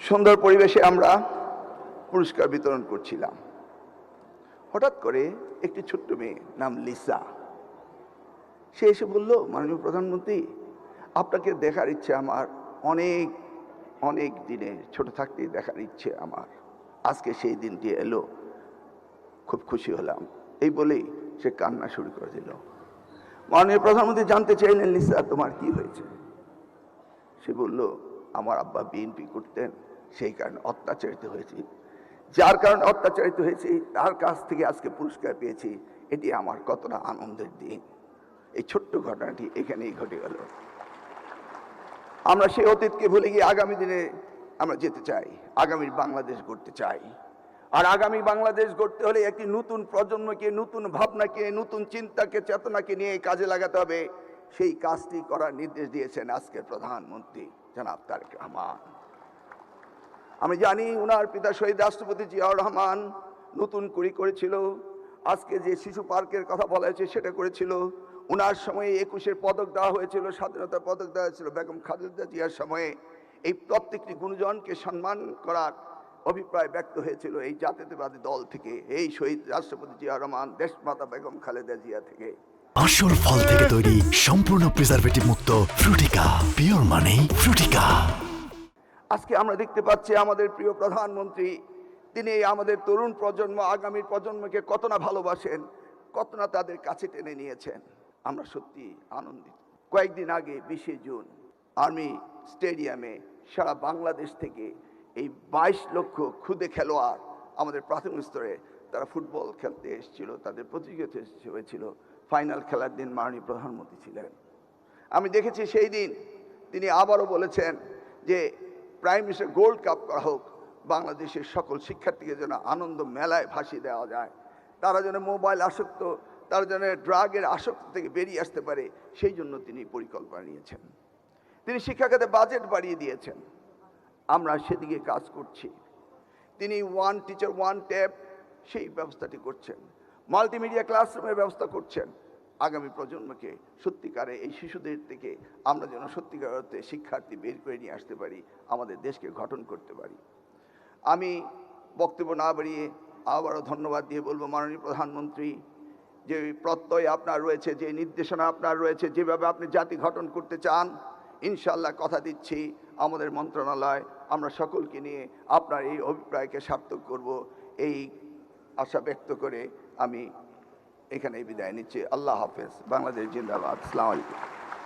সুন্দর পরিবেশে আমরা পুরস্কার বিতরণ করছিলাম। হঠাৎ করে একটি ছোট্ট মেয়ে নাম লিসা, সে এসে বলল, মাননীয় প্রধানমন্ত্রী, আপনাকে দেখার ইচ্ছে আমার অনেক অনেক দিনে, ছোট থাকতেই দেখার ইচ্ছে আমার, আজকে সেই দিনটি এলো, খুব খুশি হলাম। এই বলেই সে কান্না শুরু করে দিল। মাননীয় প্রধানমন্ত্রী জানতে চাইলেন, লিসা তোমার কি হয়েছে? সে বলল, আমার আব্বা বিএনপি করতেন, সেই কারণে অত্যাচারিত হয়েছি, যার কারণে অত্যাচারিত হয়েছি তার কাছ থেকে আজকে পুরস্কার পেয়েছি, এটি আমার কতটা আনন্দের দিন। এই ছোট্ট ঘটনাটি এখানেই ঘটে গেল। আমরা সেই অতীতকে ভুলে গিয়ে আগামী দিনে আমরা যেতে চাই, আগামীর বাংলাদেশ গড়তে চাই। আর আগামী বাংলাদেশ গড়তে হলে একটি নতুন প্রজন্মকে, নতুন ভাবনাকে, নতুন চিন্তাকে, চেতনাকে নিয়ে কাজে লাগাতে হবে। সেই কাজটি করার নির্দেশ দিয়েছেন আজকের প্রধানমন্ত্রী জনাব তারেক রহমান। আমি জানি উনার পিতা শহীদ রাষ্ট্রপতি জিয়াউর রহমান নতুন করেছিল, আজকে যে শিশু পার্কের কথা বলা হয়েছে সেটা করেছিল। উনার সময়ে 21-এর পদক দেওয়া হয়েছিল, স্বাধীনতার পদক দেওয়া হয়েছিল বেগম খালেদা জিয়ার সময়ে। এই প্রত্যেকটি গুণজনকে সম্মান করার অভিপ্রায় ব্যক্ত হয়েছিল এই জাতীয়তাবাদী দল থেকে, এই শহীদ রাষ্ট্রপতি জিয়াউর রহমান, দেশমাতা বেগম খালেদা জিয়া থেকে। আসল ফল থেকে তৈরি, সম্পূর্ণ প্রিজারভেটিভ মুক্ত ফ্রুটিকা, পিওর মানে ফ্রুটিকা। আজকে আমরা দেখতে পাচ্ছি আমাদের প্রিয় প্রধানমন্ত্রী, তিনি আমাদের তরুণ প্রজন্ম, আগামীর প্রজন্মকে কত না ভালোবাসেন, কত না তাদের কাছে টেনে নিয়েছেন। আমরা সত্যি আনন্দিত। কয়েকদিন আগে 20শে জুন আর্মি স্টেডিয়ামে সারা বাংলাদেশ থেকে এই 22 লক্ষ ক্ষুদে খেলোয়াড় আমাদের প্রাথমিক স্তরে তারা ফুটবল খেলতে এসেছিল, তাদের প্রতিযোগিতা হয়েছিল। ফাইনাল খেলার দিন মাননীয় প্রধানমন্ত্রী ছিলেন। আমি দেখেছি সেই দিন তিনি আবারও বলেছেন যে প্রাইম মিনিস্টার গোল্ড কাপ করা হোক, বাংলাদেশের সকল শিক্ষার্থীকে যেন আনন্দ মেলায় ভাসিয়ে দেওয়া যায়, তারা যেন মোবাইল আসক্ত, তারা যেন ড্রাগের আসক্ত থেকে বেরিয়ে আসতে পারে, সেই জন্য তিনি পরিকল্পনা নিয়েছেন। তিনি শিক্ষা খাতে বাজেট বাড়িয়ে দিয়েছেন, আমরা সেদিকে কাজ করছি। তিনি ওয়ান টিচার ওয়ান ট্যাব সেই ব্যবস্থাটি করছেন, মাল্টিমিডিয়া ক্লাসরুমের ব্যবস্থা করছেন। আগামী প্রজন্মকে সত্যিকারে এই শিশুদের থেকে আমরা যেন সত্যিকার অর্থে শিক্ষার্থী বের করে নিয়ে আসতে পারি, আমাদের দেশকে গঠন করতে পারি। আমি বক্তব্য না বাড়িয়ে আবারও ধন্যবাদ দিয়ে বলবো, মাননীয় প্রধানমন্ত্রী, যে প্রত্যয় আপনার রয়েছে, যে নির্দেশনা আপনার রয়েছে, যেভাবে আপনি জাতি গঠন করতে চান, ইনশাআল্লাহ কথা দিচ্ছি আমাদের মন্ত্রণালয় আমরা সকলকে নিয়ে আপনার এই অভিপ্রায়কে সার্থক করব, এই আশা ব্যক্ত করে আমি এখানে বিদায় নিচ্ছি। আল্লাহ হাফেজ। বাংলাদেশ জিন্দাবাদ। আসসালামু আলাইকুম।